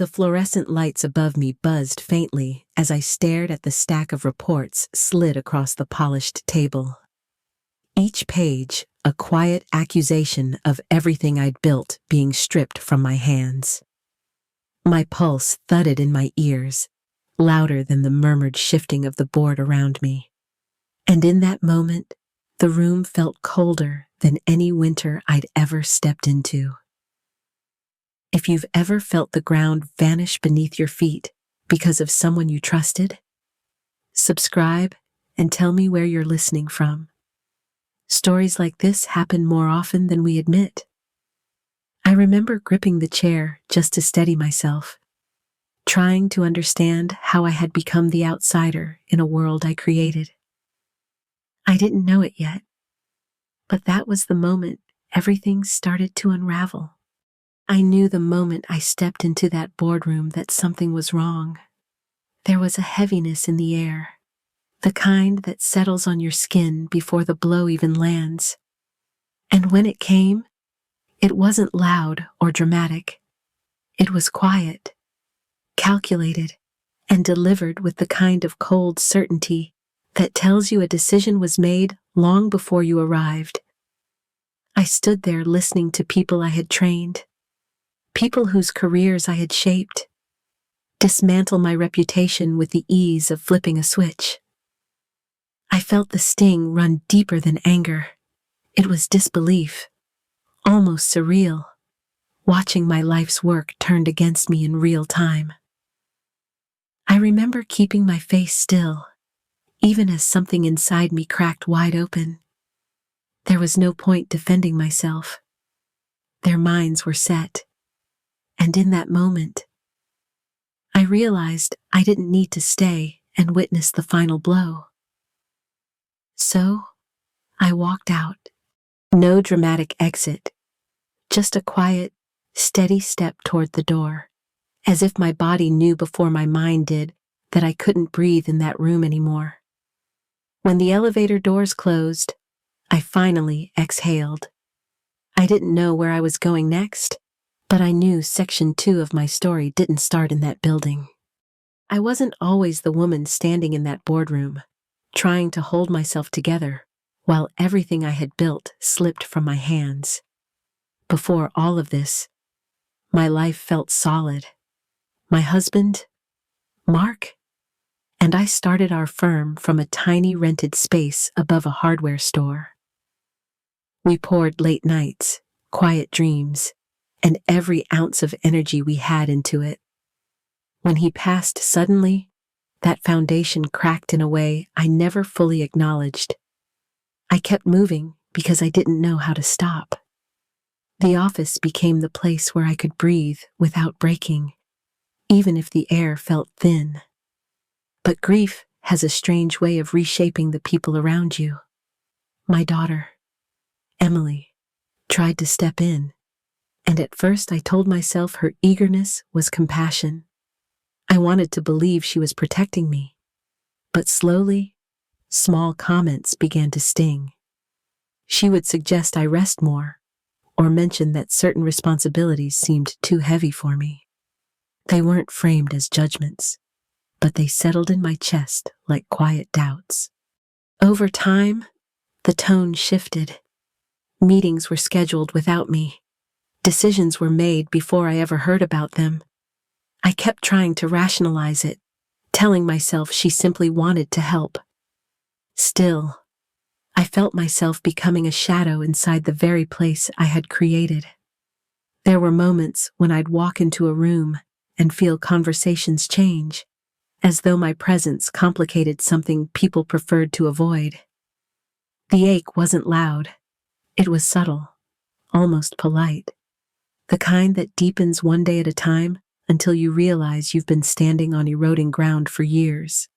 The fluorescent lights above me buzzed faintly as I stared at the stack of reports slid across the polished table. Each page, a quiet accusation of everything I'd built being stripped from my hands. My pulse thudded in my ears, louder than the murmured shifting of the board around me. And in that moment, the room felt colder than any winter I'd ever stepped into. If you've ever felt the ground vanish beneath your feet because of someone you trusted, subscribe and tell me where you're listening from. Stories like this happen more often than we admit. I remember gripping the chair just to steady myself, trying to understand how I had become the outsider in a world I created. I didn't know it yet, but that was the moment everything started to unravel. I knew the moment I stepped into that boardroom that something was wrong. There was a heaviness in the air, the kind that settles on your skin before the blow even lands. And when it came, it wasn't loud or dramatic. It was quiet, calculated, and delivered with the kind of cold certainty that tells you a decision was made long before you arrived. I stood there listening to people I had trained, people whose careers I had shaped, dismantle my reputation with the ease of flipping a switch. I felt the sting run deeper than anger. It was disbelief, almost surreal, watching my life's work turned against me in real time. I remember keeping my face still, even as something inside me cracked wide open. There was no point defending myself. Their minds were set. And in that moment, I realized I didn't need to stay and witness the final blow. So, I walked out. No dramatic exit, just a quiet, steady step toward the door, as if my body knew before my mind did that I couldn't breathe in that room anymore. When the elevator doors closed, I finally exhaled. I didn't know where I was going next, but I knew section 2 of my story didn't start in that building. I wasn't always the woman standing in that boardroom, trying to hold myself together while everything I had built slipped from my hands. Before all of this, my life felt solid. My husband, Mark, and I started our firm from a tiny rented space above a hardware store. We poured late nights, quiet dreams, and every ounce of energy we had into it. When he passed suddenly, that foundation cracked in a way I never fully acknowledged. I kept moving because I didn't know how to stop. The office became the place where I could breathe without breaking, even if the air felt thin. But grief has a strange way of reshaping the people around you. My daughter, Emily, tried to step in, and at first I told myself her eagerness was compassion. I wanted to believe she was protecting me, but slowly, small comments began to sting. She would suggest I rest more, or mention that certain responsibilities seemed too heavy for me. They weren't framed as judgments, but they settled in my chest like quiet doubts. Over time, the tone shifted. Meetings were scheduled without me. Decisions were made before I ever heard about them. I kept trying to rationalize it, telling myself she simply wanted to help. Still, I felt myself becoming a shadow inside the very place I had created. There were moments when I'd walk into a room and feel conversations change, as though my presence complicated something people preferred to avoid. The ache wasn't loud. It was subtle, almost polite. The kind that deepens one day at a time until you realize you've been standing on eroding ground for years.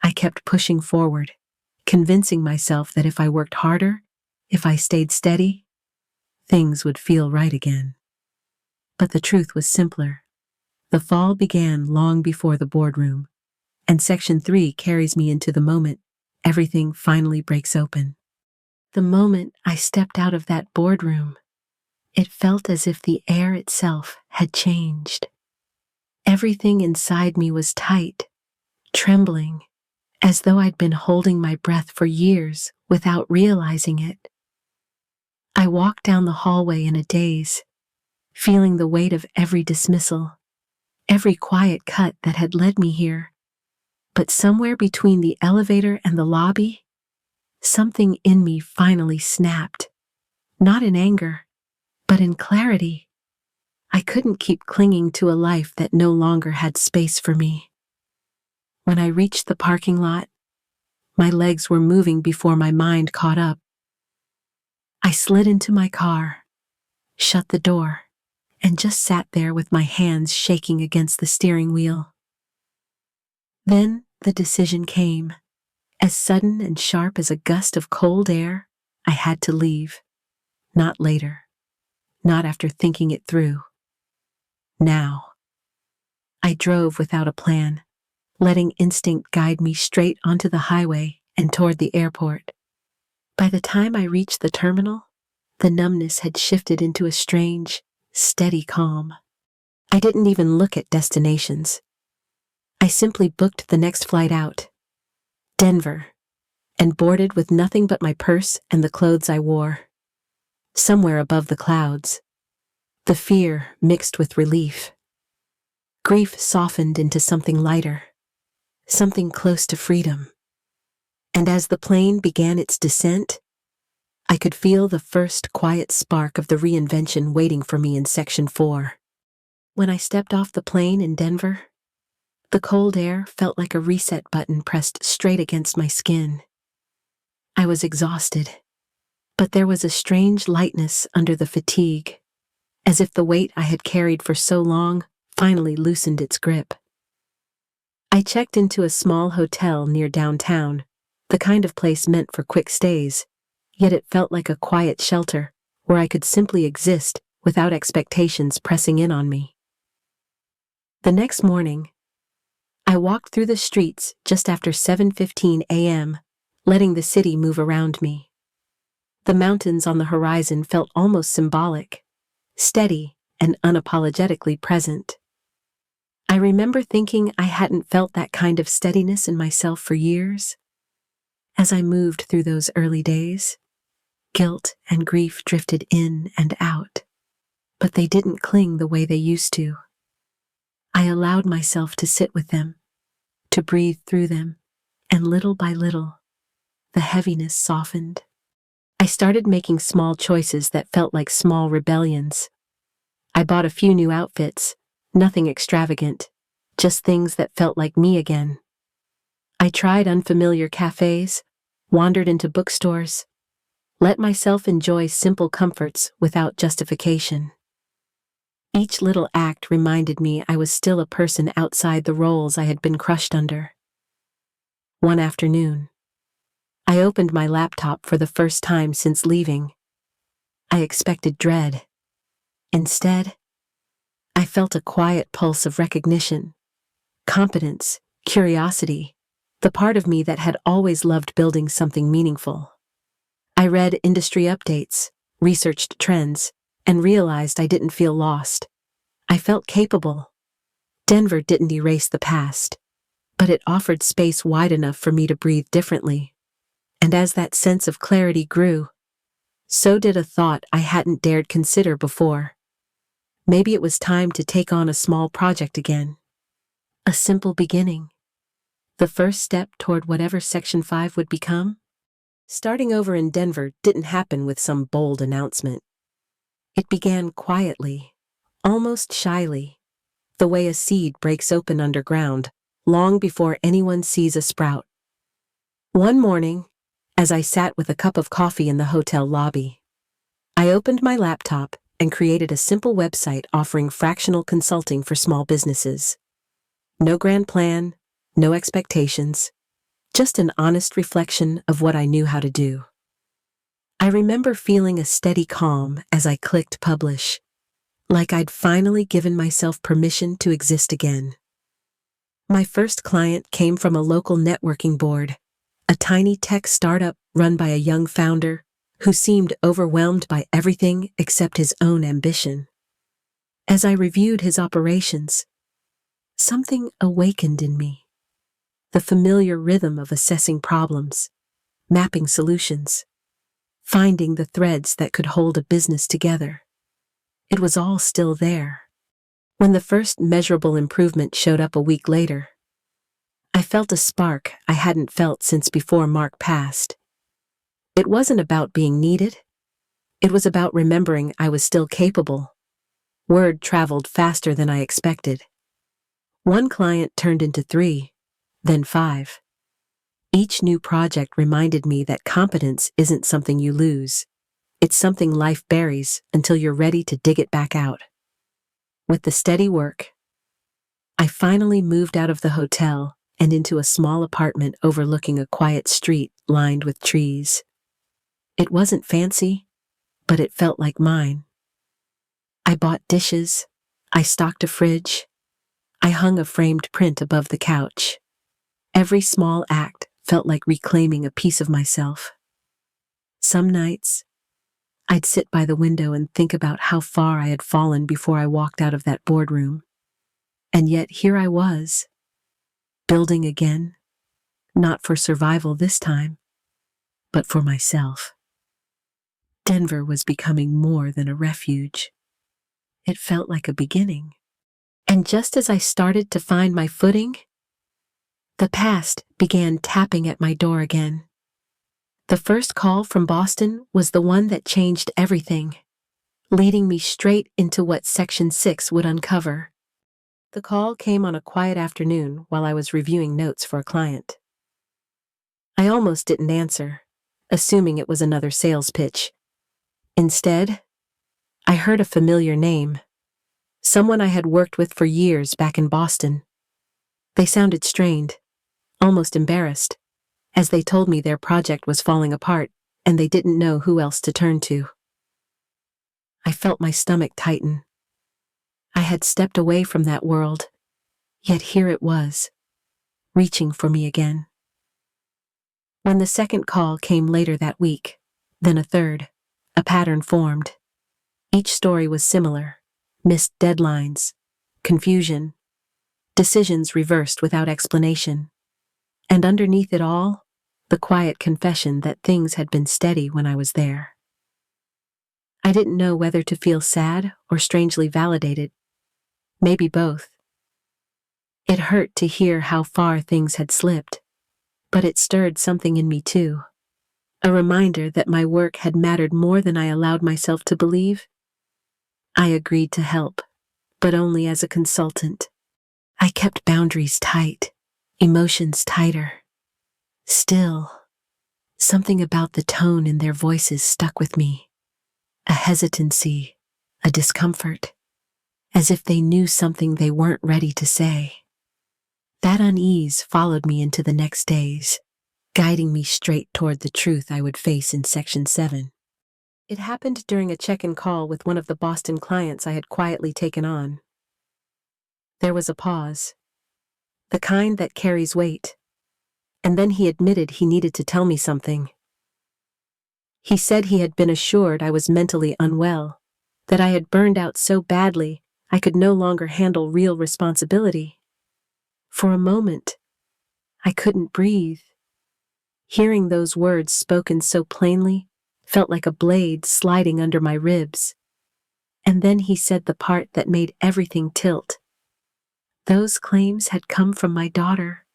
I kept pushing forward, convincing myself that if I worked harder, if I stayed steady, things would feel right again. But the truth was simpler. The fall began long before the boardroom, and section 3 carries me into the moment everything finally breaks open. The moment I stepped out of that boardroom, it felt as if the air itself had changed. everything inside me was tight, trembling, as though I'd been holding my breath for years without realizing it. I walked down the hallway in a daze, feeling the weight of every dismissal, every quiet cut that had led me here. But somewhere between the elevator and the lobby, something in me finally snapped. Not in anger, but in clarity. I couldn't keep clinging to a life that no longer had space for me. When I reached the parking lot, my legs were moving before my mind caught up. I slid into my car, shut the door, and just sat there with my hands shaking against the steering wheel. Then the decision came. As sudden and sharp as a gust of cold air, I had to leave. Not later. Not after thinking it through. Now. I drove without a plan, letting instinct guide me straight onto the highway and toward the airport. By the time I reached the terminal, the numbness had shifted into a strange, steady calm. I didn't even look at destinations. I simply booked the next flight out, Denver, and boarded with nothing but my purse and the clothes I wore. Somewhere above the clouds, the fear mixed with relief. Grief softened into something lighter, something close to freedom. And as the plane began its descent, I could feel the first quiet spark of the reinvention waiting for me in Section 4. When I stepped off the plane in Denver, the cold air felt like a reset button pressed straight against my skin. I was exhausted, but there was a strange lightness under the fatigue, as if the weight I had carried for so long finally loosened its grip. I checked into a small hotel near downtown, the kind of place meant for quick stays, yet it felt like a quiet shelter where I could simply exist without expectations pressing in on me. The next morning, I walked through the streets just after 7:15 a.m., letting the city move around me. The mountains on the horizon felt almost symbolic, steady and unapologetically present. I remember thinking I hadn't felt that kind of steadiness in myself for years. As I moved through those early days, guilt and grief drifted in and out, but they didn't cling the way they used to. I allowed myself to sit with them, to breathe through them, and little by little, the heaviness softened. I started making small choices that felt like small rebellions. I bought a few new outfits, nothing extravagant, just things that felt like me again. I tried unfamiliar cafes, wandered into bookstores, let myself enjoy simple comforts without justification. Each little act reminded me I was still a person outside the roles I had been crushed under. One afternoon, I opened my laptop for the first time since leaving. I expected dread. Instead, I felt a quiet pulse of recognition, competence, curiosity, the part of me that had always loved building something meaningful. I read industry updates, researched trends, and realized I didn't feel lost. I felt capable. Denver didn't erase the past, but it offered space wide enough for me to breathe differently. And as that sense of clarity grew, so did a thought I hadn't dared consider before. Maybe it was time to take on a small project again. A simple beginning. The first step toward whatever Section 5 would become. Starting over in Denver didn't happen with some bold announcement. It began quietly, almost shyly, the way a seed breaks open underground, long before anyone sees a sprout. One morning, as I sat with a cup of coffee in the hotel lobby, I opened my laptop and created a simple website offering fractional consulting for small businesses. No grand plan, no expectations, just an honest reflection of what I knew how to do. I remember feeling a steady calm as I clicked publish, like I'd finally given myself permission to exist again. My first client came from a local networking board, a tiny tech startup run by a young founder who seemed overwhelmed by everything except his own ambition. As I reviewed his operations, something awakened in me. The familiar rhythm of assessing problems, mapping solutions, finding the threads that could hold a business together. It was all still there. When the first measurable improvement showed up a week later, I felt a spark I hadn't felt since before Mark passed. It wasn't about being needed. It was about remembering I was still capable. Word traveled faster than I expected. One client turned into 3, then 5. Each new project reminded me that competence isn't something you lose. It's something life buries until you're ready to dig it back out. With the steady work, I finally moved out of the hotel and into a small apartment overlooking a quiet street lined with trees. It wasn't fancy, but it felt like mine. I bought dishes, I stocked a fridge, I hung a framed print above the couch. Every small act felt like reclaiming a piece of myself. Some nights, I'd sit by the window and think about how far I had fallen before I walked out of that boardroom. And yet here I was, building again, not for survival this time, but for myself. Denver was becoming more than a refuge. It felt like a beginning. And just as I started to find my footing, the past began tapping at my door again. The first call from Boston was the one that changed everything, leading me straight into what Section 6 would uncover. The call came on a quiet afternoon while I was reviewing notes for a client. I almost didn't answer, assuming it was another sales pitch. Instead, I heard a familiar name, someone I had worked with for years back in Boston. They sounded strained, almost embarrassed, as they told me their project was falling apart and they didn't know who else to turn to. I felt my stomach tighten. I had stepped away from that world, yet here it was, reaching for me again. When the second call came later that week, then a third, a pattern formed. Each story was similar: missed deadlines, confusion, decisions reversed without explanation. And underneath it all, the quiet confession that things had been steady when I was there. I didn't know whether to feel sad or strangely validated. Maybe both. It hurt to hear how far things had slipped, but it stirred something in me too. A reminder that my work had mattered more than I allowed myself to believe. I agreed to help, but only as a consultant. I kept boundaries tight, emotions tighter. Still, something about the tone in their voices stuck with me. A hesitancy, a discomfort, as if they knew something they weren't ready to say. That unease followed me into the next days, guiding me straight toward the truth I would face in Section 7. It happened during a check-in call with one of the Boston clients I had quietly taken on. There was a pause, the kind that carries weight, and then he admitted he needed to tell me something. He said he had been assured I was mentally unwell, that I had burned out so badly I could no longer handle real responsibility. For a moment, I couldn't breathe. Hearing those words spoken so plainly felt like a blade sliding under my ribs. And then he said the part that made everything tilt. Those claims had come from my daughter.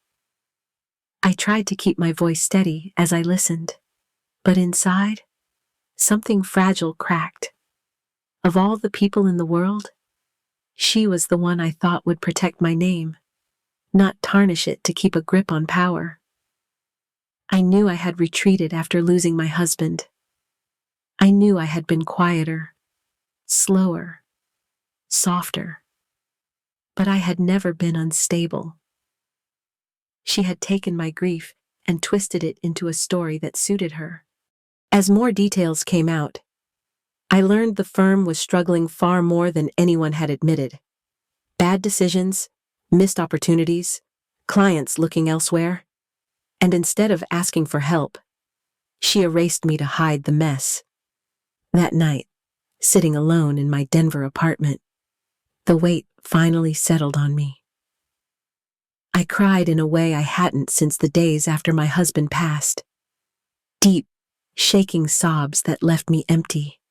I tried to keep my voice steady as I listened, but inside, something fragile cracked. Of all the people in the world, she was the one I thought would protect my name, not tarnish it to keep a grip on power. I knew I had retreated after losing my husband. I knew I had been quieter, slower, softer, but I had never been unstable. She had taken my grief and twisted it into a story that suited her. As more details came out, I learned the firm was struggling far more than anyone had admitted. Bad decisions, missed opportunities, clients looking elsewhere. And instead of asking for help, she erased me to hide the mess. That night, sitting alone in my Denver apartment, the weight finally settled on me. I cried in a way I hadn't since the days after my husband passed. Deep, shaking sobs that left me empty.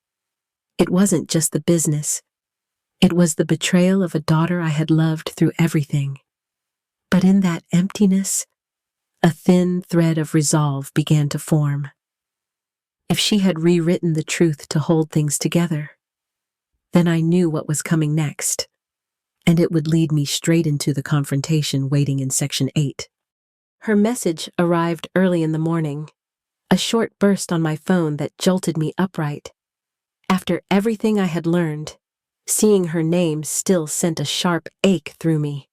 It wasn't just the business. It was the betrayal of a daughter I had loved through everything. But in that emptiness, a thin thread of resolve began to form. If she had rewritten the truth to hold things together, then I knew what was coming next, and it would lead me straight into the confrontation waiting in Section 8. Her message arrived early in the morning, a short burst on my phone that jolted me upright. After everything I had learned, seeing her name still sent a sharp ache through me.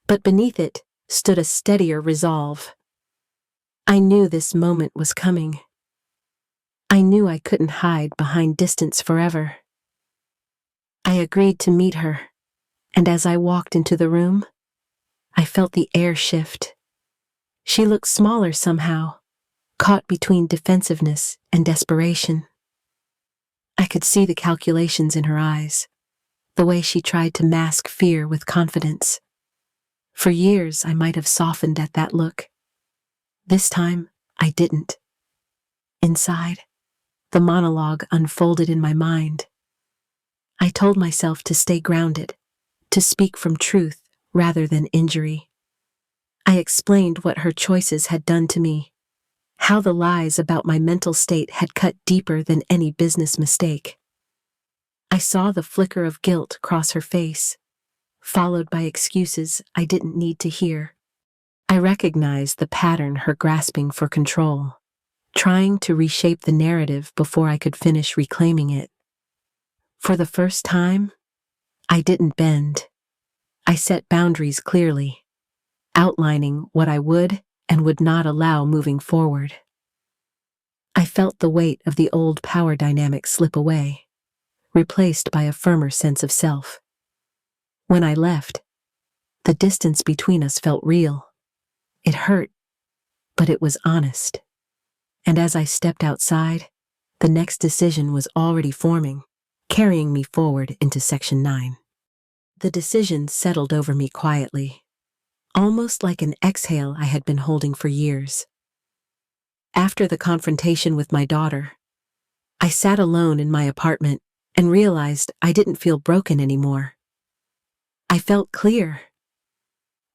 But beneath it stood a steadier resolve. I knew this moment was coming. I knew I couldn't hide behind distance forever. I agreed to meet her, and as I walked into the room, I felt the air shift. She looked smaller somehow, caught between defensiveness and desperation. I could see the calculations in her eyes, the way she tried to mask fear with confidence. For years, I might have softened at that look. This time, I didn't. Inside, the monologue unfolded in my mind. I told myself to stay grounded, to speak from truth rather than injury. I explained what her choices had done to me, how the lies about my mental state had cut deeper than any business mistake. I saw the flicker of guilt cross her face, followed by excuses I didn't need to hear. I recognized the pattern, her grasping for control, trying to reshape the narrative before I could finish reclaiming it. For the first time, I didn't bend. I set boundaries clearly, outlining what I would and would not allow moving forward. I felt the weight of the old power dynamic slip away, replaced by a firmer sense of self. When I left, the distance between us felt real. It hurt, but it was honest. And as I stepped outside, the next decision was already forming, carrying me forward into Section 9. The decision settled over me quietly, almost like an exhale I had been holding for years. After the confrontation with my daughter, I sat alone in my apartment and realized I didn't feel broken anymore. I felt clear.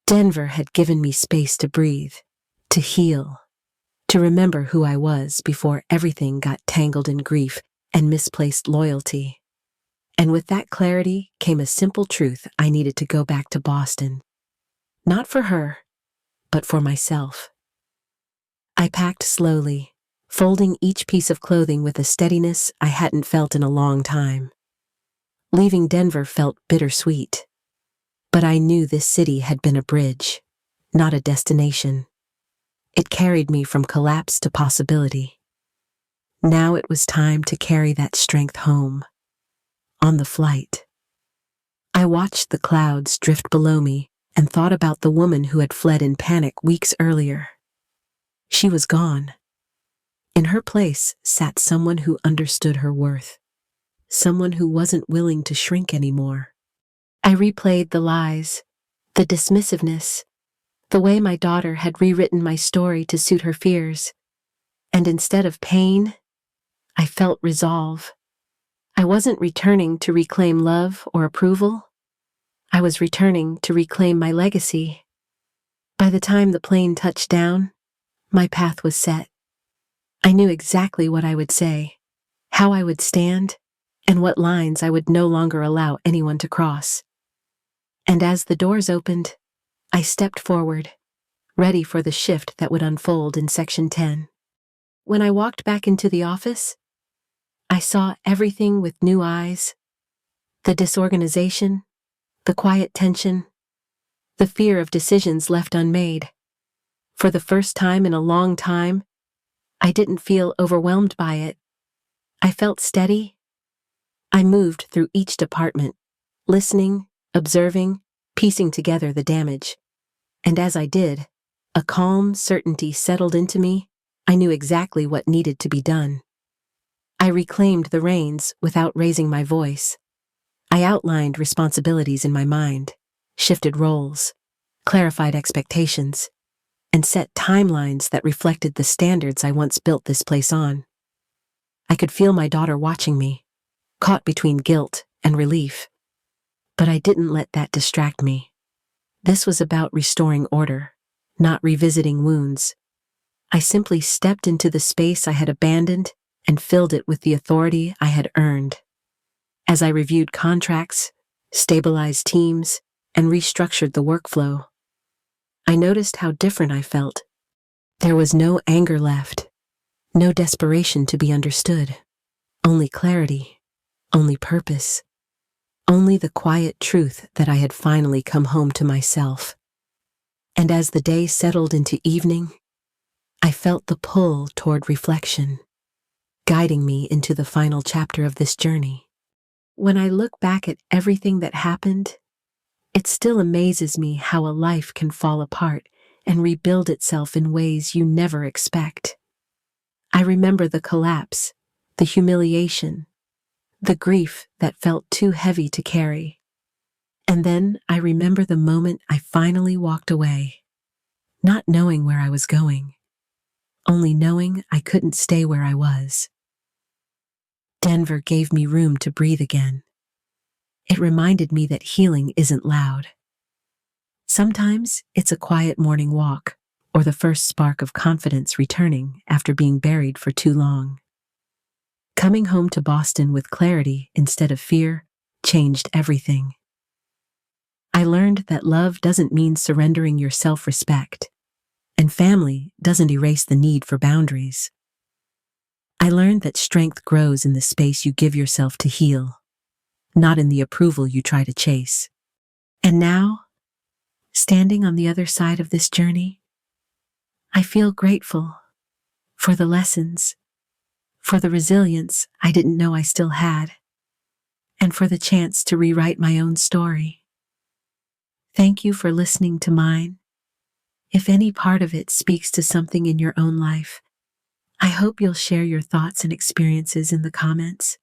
Denver had given me space to breathe, to heal, to remember who I was before everything got tangled in grief and misplaced loyalty. And with that clarity came a simple truth: I needed to go back to Boston. Not for her, but for myself. I packed slowly, folding each piece of clothing with a steadiness I hadn't felt in a long time. Leaving Denver felt bittersweet. But I knew this city had been a bridge, not a destination. It carried me from collapse to possibility. Now it was time to carry that strength home. On the flight, I watched the clouds drift below me and thought about the woman who had fled in panic weeks earlier. She was gone. In her place sat someone who understood her worth, someone who wasn't willing to shrink anymore. I replayed the lies, the dismissiveness, the way my daughter had rewritten my story to suit her fears. And instead of pain, I felt resolve. I wasn't returning to reclaim love or approval. I was returning to reclaim my legacy. By the time the plane touched down, my path was set. I knew exactly what I would say, how I would stand, and what lines I would no longer allow anyone to cross. And as the doors opened, I stepped forward, ready for the shift that would unfold in Section 10. When I walked back into the office, I saw everything with new eyes: the disorganization, the quiet tension, the fear of decisions left unmade. For the first time in a long time, I didn't feel overwhelmed by it. I felt steady. I moved through each department, listening, observing, piecing together the damage. And as I did, a calm certainty settled into me. I knew exactly what needed to be done. I reclaimed the reins without raising my voice. I outlined responsibilities in my mind, shifted roles, clarified expectations, and set timelines that reflected the standards I once built this place on. I could feel my daughter watching me, caught between guilt and relief. But I didn't let that distract me. This was about restoring order, not revisiting wounds. I simply stepped into the space I had abandoned and filled it with the authority I had earned. As I reviewed contracts, stabilized teams, and restructured the workflow, I noticed how different I felt. There was no anger left, no desperation to be understood, only clarity, only purpose, only the quiet truth that I had finally come home to myself. And as the day settled into evening, I felt the pull toward reflection, guiding me into the final chapter of this journey. When I look back at everything that happened, it still amazes me how a life can fall apart and rebuild itself in ways you never expect. I remember the collapse, the humiliation, the grief that felt too heavy to carry. And then I remember the moment I finally walked away, not knowing where I was going, only knowing I couldn't stay where I was. Denver gave me room to breathe again. It reminded me that healing isn't loud. Sometimes it's a quiet morning walk, or the first spark of confidence returning after being buried for too long. Coming home to Boston with clarity instead of fear changed everything. I learned that love doesn't mean surrendering your self-respect, and family doesn't erase the need for boundaries. I learned that strength grows in the space you give yourself to heal, not in the approval you try to chase. And now, standing on the other side of this journey, I feel grateful for the lessons, for the resilience I didn't know I still had, and for the chance to rewrite my own story. Thank you for listening to mine. If any part of it speaks to something in your own life, I hope you'll share your thoughts and experiences in the comments.